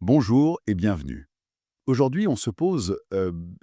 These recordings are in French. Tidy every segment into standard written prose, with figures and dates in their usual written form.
Bonjour et bienvenue. Aujourd'hui, on se pose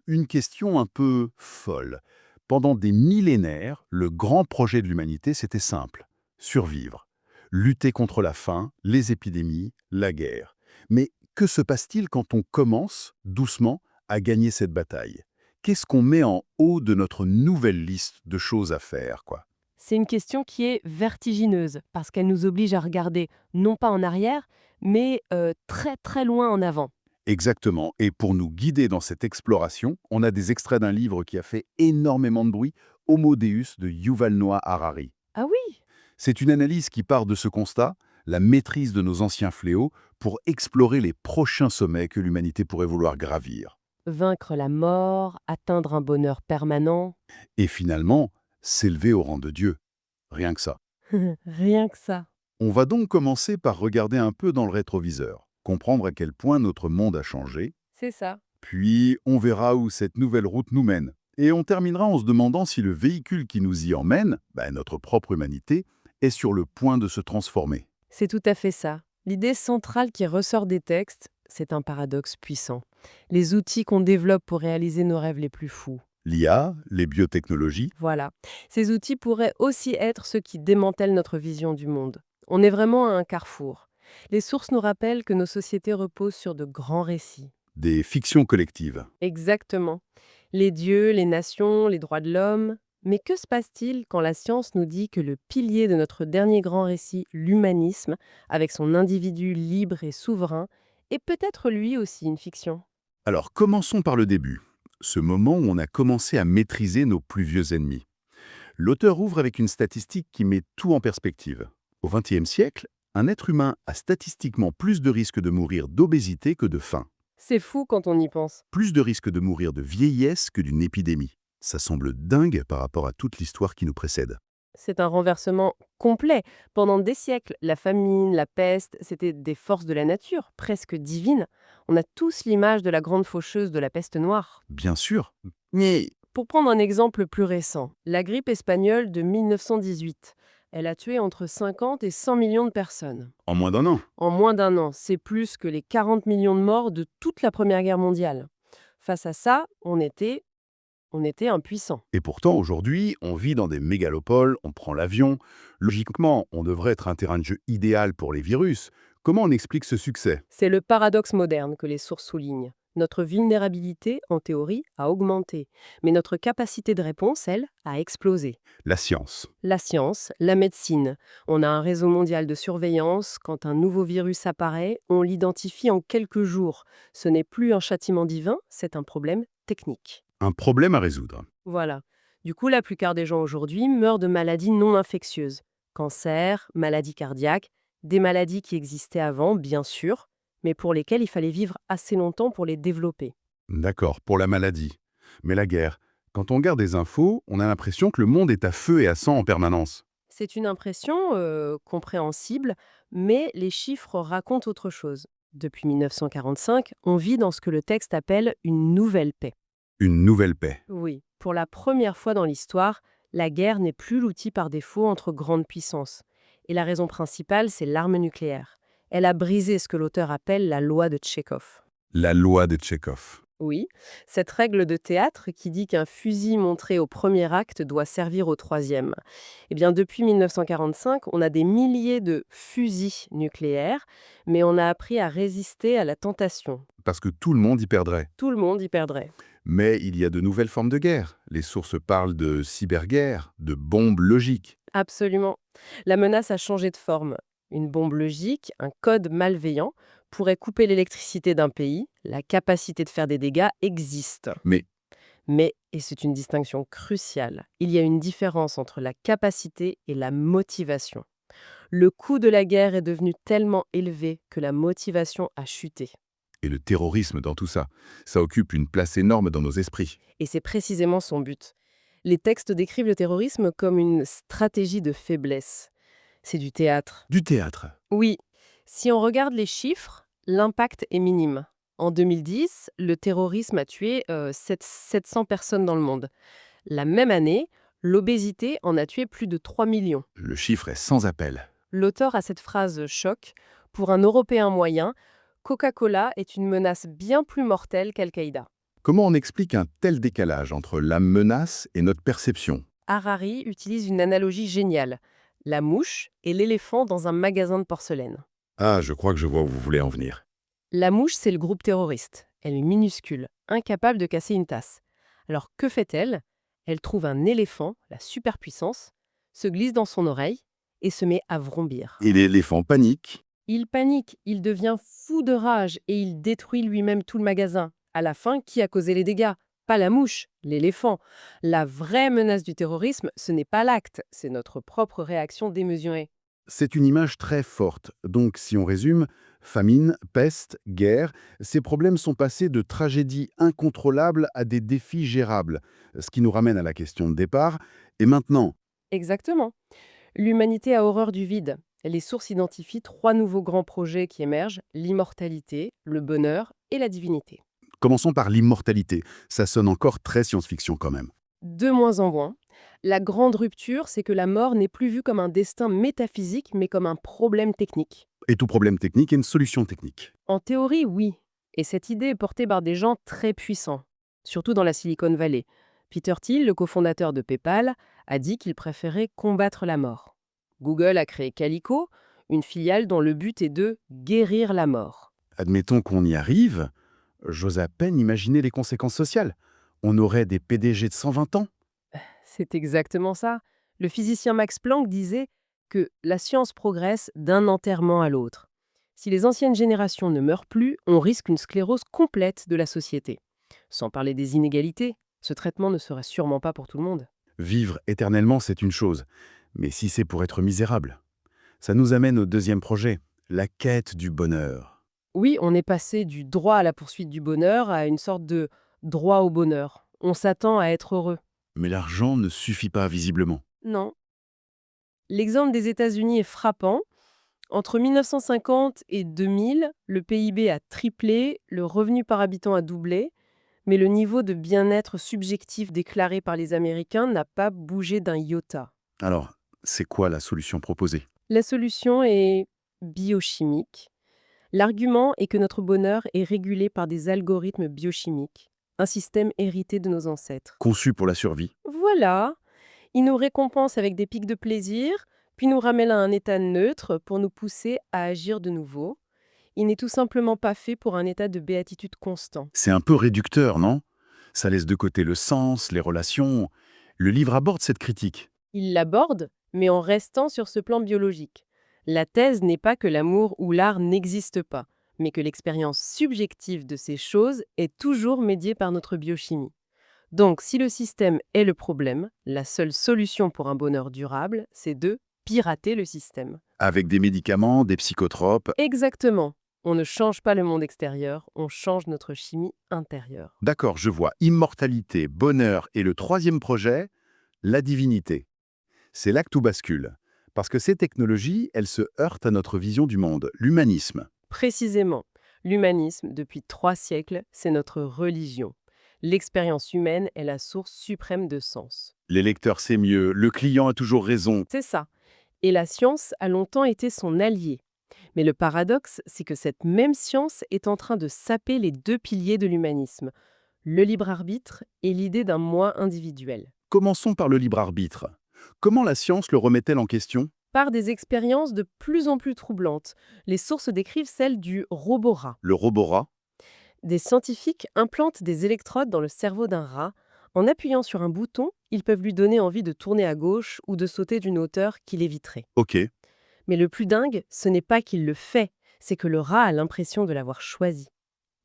une question un peu folle. Pendant des millénaires, le grand projet de l'humanité, c'était simple. Survivre. Lutter contre la faim, les épidémies, la guerre. Mais que se passe-t-il quand on commence, doucement, à gagner cette bataille? Qu'est-ce qu'on met en haut de notre nouvelle liste de choses à faire, quoi? C'est une question qui est vertigineuse parce qu'elle nous oblige à regarder non pas en arrière, mais très très loin en avant. Exactement. Et pour nous guider dans cette exploration, on a des extraits d'un livre qui a fait énormément de bruit, Homo Deus de Yuval Noah Harari. Ah oui. C'est une analyse qui part de ce constat, la maîtrise de nos anciens fléaux, pour explorer les prochains sommets que l'humanité pourrait vouloir gravir. Vaincre la mort, atteindre un bonheur permanent. Et finalement, s'élever au rang de Dieu. Rien que ça. Rien que ça. On va donc commencer par regarder un peu dans le rétroviseur, comprendre à quel point notre monde a changé. C'est ça. Puis, on verra où cette nouvelle route nous mène. Et on terminera en se demandant si le véhicule qui nous y emmène, notre propre humanité, est sur le point de se transformer. C'est tout à fait ça. L'idée centrale qui ressort des textes, c'est un paradoxe puissant. Les outils qu'on développe pour réaliser nos rêves les plus fous. L'IA, les biotechnologies, Voilà. Ces outils pourraient aussi être ceux qui démantèlent notre vision du monde. On est vraiment à un carrefour. Les sources nous rappellent que nos sociétés reposent sur de grands récits. des fictions collectives. Exactement. Les dieux, les nations, les droits de l'homme. Mais que se passe-t-il quand la science nous dit que le pilier de notre dernier grand récit, l'humanisme, avec son individu libre et souverain, est peut-être lui aussi une fiction? Alors, commençons par le début, ce moment où on a commencé à maîtriser nos plus vieux ennemis. L'auteur ouvre avec une statistique qui met tout en perspective. Au XXe siècle, un être humain a statistiquement plus de risques de mourir d'obésité que de faim. C'est fou quand on y pense. Plus de risques de mourir de vieillesse que d'une épidémie. Ça semble dingue par rapport à toute l'histoire qui nous précède. C'est un renversement complet. Pendant des siècles, la famine, la peste, c'était des forces de la nature, presque divines. On a tous l'image de la grande faucheuse de la peste noire. Bien sûr. Mais Pour prendre un exemple plus récent, la grippe espagnole de 1918. Elle a tué entre 50 et 100 millions de personnes. en moins d'un an. En moins d'un an, c'est plus que les 40 millions de morts de toute la Première Guerre mondiale. Face à ça, on était impuissants. Et pourtant, aujourd'hui, on vit dans des mégalopoles, on prend l'avion. Logiquement, on devrait être un terrain de jeu idéal pour les virus. Comment on explique ce succès? C'est le paradoxe moderne que les sources soulignent. Notre vulnérabilité, en théorie, a augmenté, mais notre capacité de réponse, elle, a explosé. La science. La science, la médecine. On a un réseau mondial de surveillance. Quand un nouveau virus apparaît, on l'identifie en quelques jours. Ce n'est plus un châtiment divin, c'est un problème technique. Un problème à résoudre. Voilà. Du coup, la plupart des gens aujourd'hui meurent de maladies non infectieuses. Cancer, maladies cardiaques, des maladies qui existaient avant, bien sûr, mais pour lesquelles il fallait vivre assez longtemps pour les développer. D'accord, pour la maladie. Mais la guerre. Quand on regarde des infos, on a l'impression que le monde est à feu et à sang en permanence. C'est une impression compréhensible, mais les chiffres racontent autre chose. Depuis 1945, on vit dans ce que le texte appelle une nouvelle paix. Une nouvelle paix. Oui, pour la première fois dans l'histoire, la guerre n'est plus l'outil par défaut entre grandes puissances. Et la raison principale, c'est l'arme nucléaire. Elle a brisé ce que l'auteur appelle la loi de Tchekhov. La loi de Tchekhov. Oui, cette règle de théâtre qui dit qu'un fusil montré au premier acte doit servir au troisième. Eh bien, depuis 1945, on a des milliers de fusils nucléaires, mais on a appris à résister à la tentation. Parce que tout le monde y perdrait. Tout le monde y perdrait. Mais il y a de nouvelles formes de guerre. Les sources parlent de cyberguerre, de bombes logiques. Absolument. La menace a changé de forme. Une bombe logique, un code malveillant, pourrait couper l'électricité d'un pays. La capacité de faire des dégâts existe. Mais Mais, et c'est une distinction cruciale, il y a une différence entre la capacité et la motivation. Le coût de la guerre est devenu tellement élevé que la motivation a chuté. et le terrorisme dans tout ça, ça occupe une place énorme dans nos esprits. Et c'est précisément son but. Les textes décrivent le terrorisme comme une stratégie de faiblesse. C'est du théâtre. Du théâtre. Oui, si on regarde les chiffres, l'impact est minime. En 2010, le terrorisme a tué 700 personnes dans le monde. La même année, l'obésité en a tué plus de 3 millions. Le chiffre est sans appel. L'auteur a cette phrase choc. Pour un Européen moyen, Coca-Cola est une menace bien plus mortelle qu'Al-Qaïda. Comment on explique un tel décalage entre la menace et notre perception? Harari utilise une analogie géniale. La mouche et l'éléphant dans un magasin de porcelaine. Ah, je crois que je vois où vous voulez en venir. La mouche, c'est le groupe terroriste. Elle est minuscule, incapable de casser une tasse. Alors que fait-elle? Elle trouve un éléphant, la superpuissance, se glisse dans son oreille et se met à vrombir. Et l'éléphant panique. Il panique, il devient fou de rage et il détruit lui-même tout le magasin. À la fin, qui a causé les dégâts? Pas la mouche, l'éléphant. La vraie menace du terrorisme, ce n'est pas l'acte, c'est notre propre réaction démesurée. C'est une image très forte. Donc, si on résume, famine, peste, guerre, ces problèmes sont passés de tragédies incontrôlables à des défis gérables. Ce qui nous ramène à la question de départ. Et maintenant, Exactement. L'humanité a horreur du vide. Les sources identifient trois nouveaux grands projets qui émergent, l'immortalité, le bonheur et la divinité. commençons par l'immortalité. Ça sonne encore très science-fiction quand même. De moins en moins. La grande rupture, c'est que la mort n'est plus vue comme un destin métaphysique, mais comme un problème technique. Et tout problème technique est une solution technique. En théorie, oui. Et cette idée est portée par des gens très puissants, surtout dans la Silicon Valley. Peter Thiel, le cofondateur de PayPal, a dit qu'il préférait combattre la mort. Google a créé Calico, une filiale dont le but est de guérir la mort. Admettons qu'on y arrive, j'ose à peine imaginer les conséquences sociales. On aurait des PDG de 120 ans. C'est exactement ça. Le physicien Max Planck disait que la science progresse d'un enterrement à l'autre. Si les anciennes générations ne meurent plus, on risque une sclérose complète de la société. Sans parler des inégalités, ce traitement ne serait sûrement pas pour tout le monde. Vivre éternellement, c'est une chose. Mais si c'est pour être misérable, ça nous amène au deuxième projet, la quête du bonheur. Oui, on est passé du droit à la poursuite du bonheur à une sorte de droit au bonheur. On s'attend à être heureux. Mais l'argent ne suffit pas visiblement. Non. L'exemple des États-Unis est frappant. Entre 1950 et 2000, le PIB a triplé, le revenu par habitant a doublé, mais le niveau de bien-être subjectif déclaré par les Américains n'a pas bougé d'un iota. Alors, c'est quoi la solution proposée? La solution est biochimique. L'argument est que notre bonheur est régulé par des algorithmes biochimiques, un système hérité de nos ancêtres. Conçu pour la survie. Voilà, il nous récompense avec des pics de plaisir, puis nous ramène à un état neutre pour nous pousser à agir de nouveau. Il n'est tout simplement pas fait pour un état de béatitude constant. C'est un peu réducteur, non? Ça laisse de côté le sens, les relations. Le livre aborde cette critique. Il l'aborde, mais en restant sur ce plan biologique. La thèse n'est pas que l'amour ou l'art n'existent pas, mais que l'expérience subjective de ces choses est toujours médiée par notre biochimie. Donc, si le système est le problème, la seule solution pour un bonheur durable, c'est de pirater le système. Avec des médicaments, des psychotropes. Exactement. On ne change pas le monde extérieur, on change notre chimie intérieure. D'accord, je vois. Immortalité, bonheur et le troisième projet, la divinité. C'est là que tout bascule. Parce que ces technologies, elles se heurtent à notre vision du monde, l'humanisme. Précisément, l'humanisme, depuis 3 siècles, c'est notre religion. L'expérience humaine est la source suprême de sens. Les lecteurs, c'est mieux, le client a toujours raison. C'est ça. Et la science a longtemps été son allié. Mais le paradoxe, c'est que cette même science est en train de saper les deux piliers de l'humanisme, le libre arbitre et l'idée d'un moi individuel. Commençons par le libre arbitre. Comment la science le remet-elle en question? Par des expériences de plus en plus troublantes, les sources décrivent celle du roborat. Le robot rat? Des scientifiques implantent des électrodes dans le cerveau d'un rat. En appuyant sur un bouton, ils peuvent lui donner envie de tourner à gauche ou de sauter d'une hauteur qu'il éviterait. Ok. Mais le plus dingue, ce n'est pas qu'il le fait, c'est que le rat a l'impression de l'avoir choisi.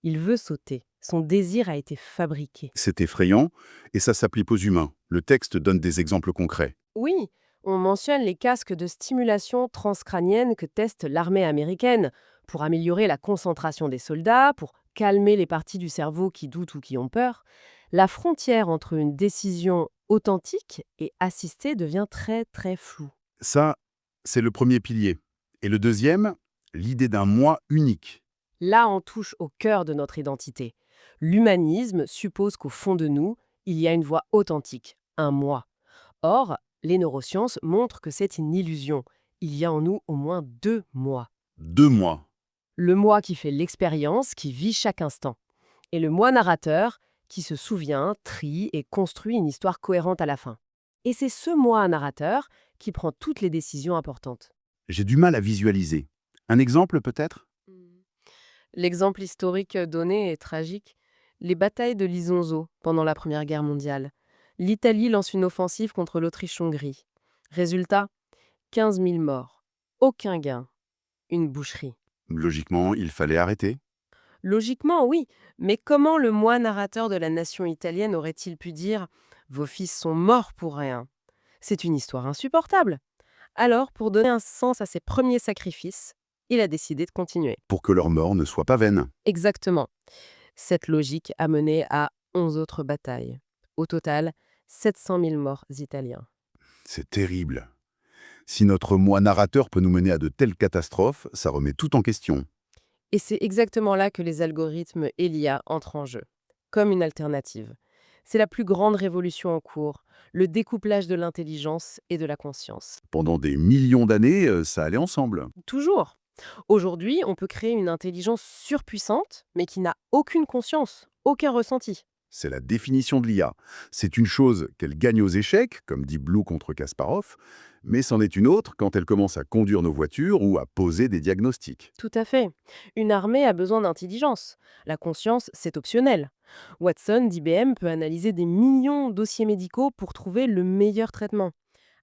Il veut sauter. Son désir a été fabriqué. C'est effrayant, et ça s'applique aux humains. Le texte donne des exemples concrets. Oui, on mentionne les casques de stimulation transcrânienne que teste l'armée américaine pour améliorer la concentration des soldats, pour calmer les parties du cerveau qui doutent ou qui ont peur. La frontière entre une décision authentique et assistée devient très très floue. Ça, c'est le premier pilier. Et le deuxième, l'idée d'un moi unique. Là, on touche au cœur de notre identité. L'humanisme suppose qu'au fond de nous, il y a une voix authentique, un moi. Or, les neurosciences montrent que c'est une illusion. Il y a en nous au moins deux moi. 2 mois. Le moi qui fait l'expérience, qui vit chaque instant. Et le moi narrateur qui se souvient, trie et construit une histoire cohérente à la fin. Et c'est ce moi narrateur qui prend toutes les décisions importantes. J'ai du mal à visualiser. Un exemple peut-être? Hmm. L'exemple historique donné est tragique. Les batailles de l'Isonzo pendant la Première Guerre mondiale. L'Italie lance une offensive contre l'Autriche-Hongrie. Résultat, 15 000 morts. Aucun gain. Une boucherie. Logiquement, il fallait arrêter. Logiquement, oui, mais comment le moi narrateur de la nation italienne aurait-il pu dire «Vos fils sont morts pour rien»? C'est une histoire insupportable. Alors, pour donner un sens à ses premiers sacrifices, il a décidé de continuer. Pour que leur mort ne soit pas vaine. Exactement. Cette logique a mené à 11 autres batailles. Au total, 700 000 morts italiens. C'est terrible. Si notre moi narrateur peut nous mener à de telles catastrophes, ça remet tout en question. Et c'est exactement là que les algorithmes et l'IA entrent en jeu, comme une alternative. C'est la plus grande révolution en cours, le découplage de l'intelligence et de la conscience. Pendant des millions d'années, ça allait ensemble. Toujours. Aujourd'hui, on peut créer une intelligence surpuissante, mais qui n'a aucune conscience, aucun ressenti. C'est la définition de l'IA. C'est une chose qu'elle gagne aux échecs, comme dit Blue contre Kasparov, mais c'en est une autre quand elle commence à conduire nos voitures ou à poser des diagnostics. Tout à fait. Une armée a besoin d'intelligence. La conscience, c'est optionnel. Watson d'IBM peut analyser des millions de dossiers médicaux pour trouver le meilleur traitement.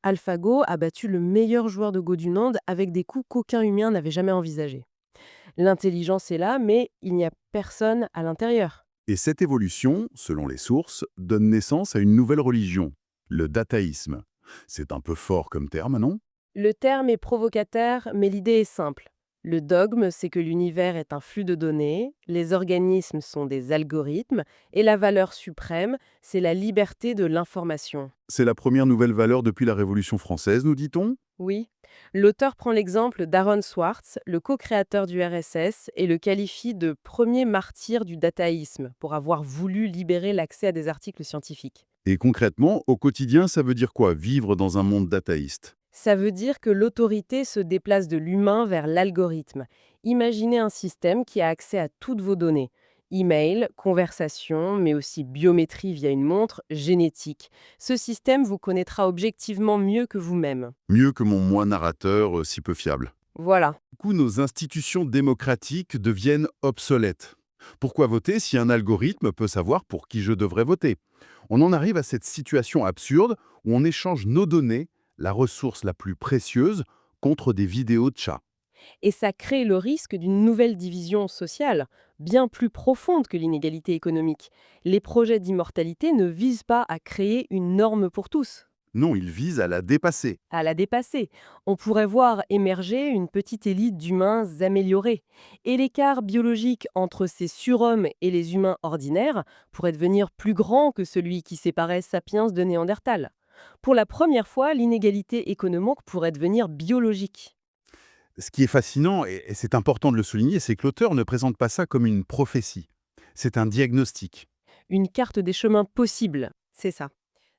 AlphaGo a battu le meilleur joueur de Go du monde avec des coups qu'aucun humain n'avait jamais envisagés. L'intelligence est là, mais il n'y a personne à l'intérieur. Et cette évolution, selon les sources, donne naissance à une nouvelle religion, le dataïsme. C'est un peu fort comme terme, non? Le terme est provocateur, mais l'idée est simple. Le dogme, c'est que l'univers est un flux de données, les organismes sont des algorithmes, et la valeur suprême, c'est la liberté de l'information. C'est la première nouvelle valeur depuis la Révolution française, nous dit-on? Oui, l'auteur prend l'exemple d'Aaron Swartz, le co-créateur du RSS, et le qualifie de premier martyr du dataïsme pour avoir voulu libérer l'accès à des articles scientifiques. Et concrètement, au quotidien, ça veut dire quoi, vivre dans un monde dataïste? Ça veut dire que l'autorité se déplace de l'humain vers l'algorithme. Imaginez un système qui a accès à toutes vos données. Email, conversation, mais aussi biométrie via une montre, génétique. Ce système vous connaîtra objectivement mieux que vous-même. Mieux que mon moi narrateur si peu fiable. Voilà. Du coup, nos institutions démocratiques deviennent obsolètes. Pourquoi voter si un algorithme peut savoir pour qui je devrais voter? On en arrive à cette situation absurde où on échange nos données, la ressource la plus précieuse, contre des vidéos de chats. Et ça crée le risque d'une nouvelle division sociale, bien plus profonde que l'inégalité économique. Les projets d'immortalité ne visent pas à créer une norme pour tous, Non, ils visent à la dépasser. à la dépasser. On pourrait voir émerger une petite élite d'humains améliorés. Et l'écart biologique entre ces surhommes et les humains ordinaires pourrait devenir plus grand que celui qui séparait Sapiens de Néandertal. Pour la première fois, l'inégalité économique pourrait devenir biologique. Ce qui est fascinant, et c'est important de le souligner, c'est que l'auteur ne présente pas ça comme une prophétie. C'est un diagnostic. Une carte des chemins possibles, c'est ça.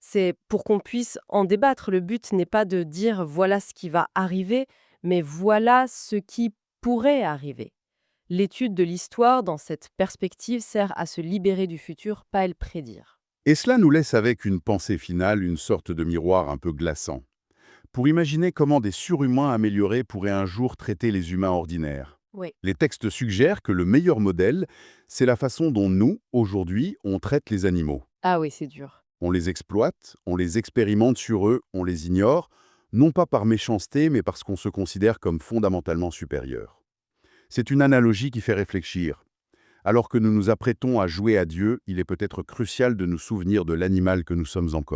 C'est pour qu'on puisse en débattre. Le but n'est pas de dire voilà ce qui va arriver, mais voilà ce qui pourrait arriver. L'étude de l'histoire dans cette perspective sert à se libérer du futur, pas à le prédire. Et cela nous laisse avec une pensée finale, une sorte de miroir un peu glaçant. Pour imaginer comment des surhumains améliorés pourraient un jour traiter les humains ordinaires. Oui. Les textes suggèrent que le meilleur modèle, c'est la façon dont nous, aujourd'hui, on traite les animaux. Ah oui, c'est dur. On les exploite, on les expérimente sur eux, on les ignore, non pas par méchanceté, mais parce qu'on se considère comme fondamentalement supérieur. C'est une analogie qui fait réfléchir. Alors que nous nous apprêtons à jouer à Dieu, il est peut-être crucial de nous souvenir de l'animal que nous sommes encore.